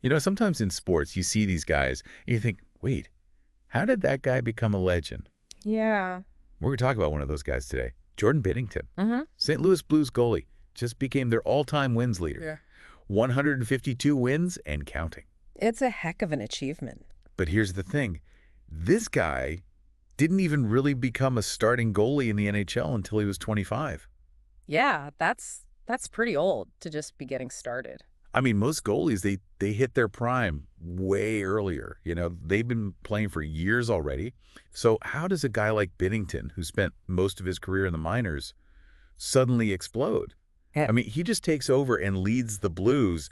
You know, sometimes in sports, you see these guys, and you think, wait, how did that guy become a legend? Yeah. We're going to talk about one of those guys today. Jordan Binnington, Mm-hmm. St. Louis Blues goalie, just became their all-time wins leader. Yeah. 152 wins and counting. It's a heck of an achievement. But here's the thing. This guy didn't even really become a starting goalie in the NHL until he was 25. Yeah, that's pretty old to just be getting started. I mean, most goalies, they hit their prime way earlier. You know, they've been playing for years already. So how does a guy like Binnington, who spent most of his career in the minors, suddenly explode? I mean, he just takes over and leads the Blues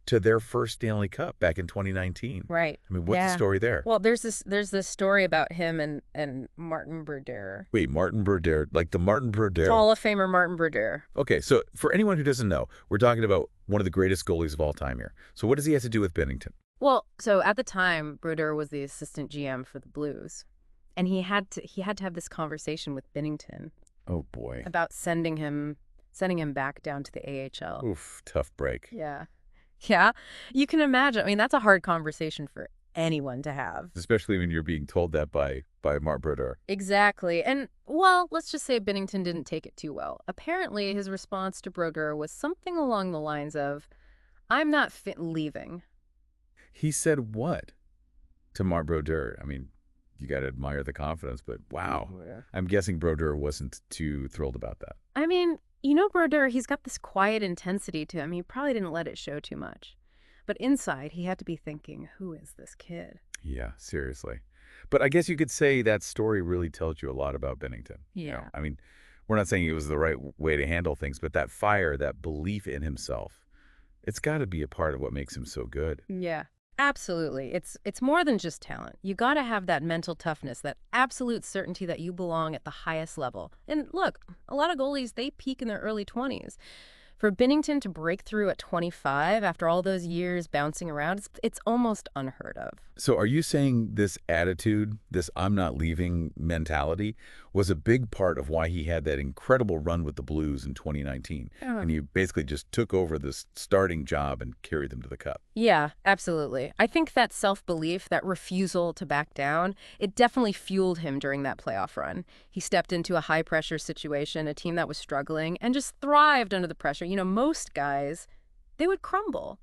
to their first Stanley Cup back in 2019. Right. I mean, what's the story there? Well, there's this story about him and Martin Brodeur. Wait, Martin Brodeur, like the Martin Brodeur. Hall of Famer Martin Brodeur. Okay, so for anyone who doesn't know, we're talking about one of the greatest goalies of all time here. So what does he have to do with Binnington? Well, so at the time, Brodeur was the assistant GM for the Blues, and he had to have this conversation with Binnington Oh boy. about sending him back down to the AHL. Oof, tough break. Yeah. Yeah. You can imagine. I mean, that's a hard conversation for anyone to have. Especially when you're being told that by Martin Brodeur. Exactly. And, well, let's just say Binnington didn't take it too well. Apparently, his response to Brodeur was something along the lines of, I'm not leaving. He said what to Martin Brodeur? I mean, you got to admire the confidence, but wow. Yeah. I'm guessing Brodeur wasn't too thrilled about that. I mean, you know, Brodeur, he's got this quiet intensity to him. He probably didn't let it show too much. But inside, he had to be thinking, who is this kid? Yeah, seriously. But I guess you could say that story really tells you a lot about Binnington. Yeah. You know, I mean, we're not saying it was the right way to handle things, but that fire, that belief in himself, it's got to be a part of what makes him so good. Yeah, absolutely. It's more than just talent. You got to have that mental toughness, that absolute certainty that you belong at the highest level. And look, a lot of goalies, they peak in their early 20s. For Binnington to break through at 25 after all those years bouncing around, it's almost unheard of. So are you saying this attitude, this I'm not leaving mentality, was a big part of why he had that incredible run with the Blues in 2019? Yeah. And you basically just took over this starting job and carried them to the Cup. Yeah, absolutely. I think that self-belief, that refusal to back down, it definitely fueled him during that playoff run. He stepped into a high-pressure situation, a team that was struggling, and just thrived under the pressure. You know, most guys, they would crumble.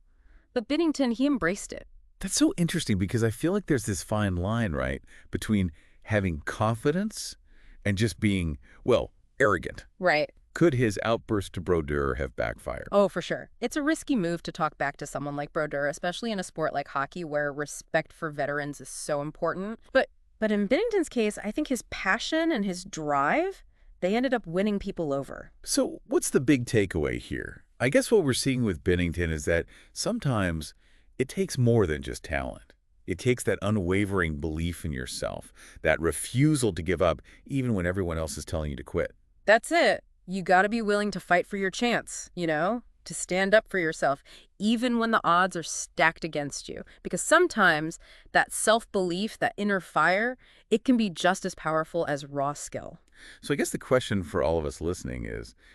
But Binnington, he embraced it. That's so interesting because I feel like there's this fine line, right, between having confidence and just being, well, arrogant. Right. Could his outburst to Brodeur have backfired? Oh, for sure. It's a risky move to talk back to someone like Brodeur, especially in a sport like hockey where respect for veterans is so important. But in Binnington's case, I think his passion and his drive, they ended up winning people over. So what's the big takeaway here? I guess what we're seeing with Binnington is that sometimes it takes more than just talent. It takes that unwavering belief in yourself, that refusal to give up even when everyone else is telling you to quit. That's it. You got to be willing to fight for your chance, you know, to stand up for yourself, even when the odds are stacked against you. Because sometimes that self-belief, that inner fire, it can be just as powerful as raw skill. So I guess the question for all of us listening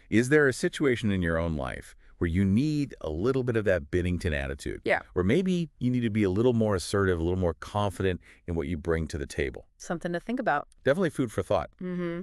is there a situation in your own life where you need a little bit of that Binnington attitude? Yeah. Or maybe you need to be a little more assertive, a little more confident in what you bring to the table. Something to think about. Definitely food for thought. Mm-hmm.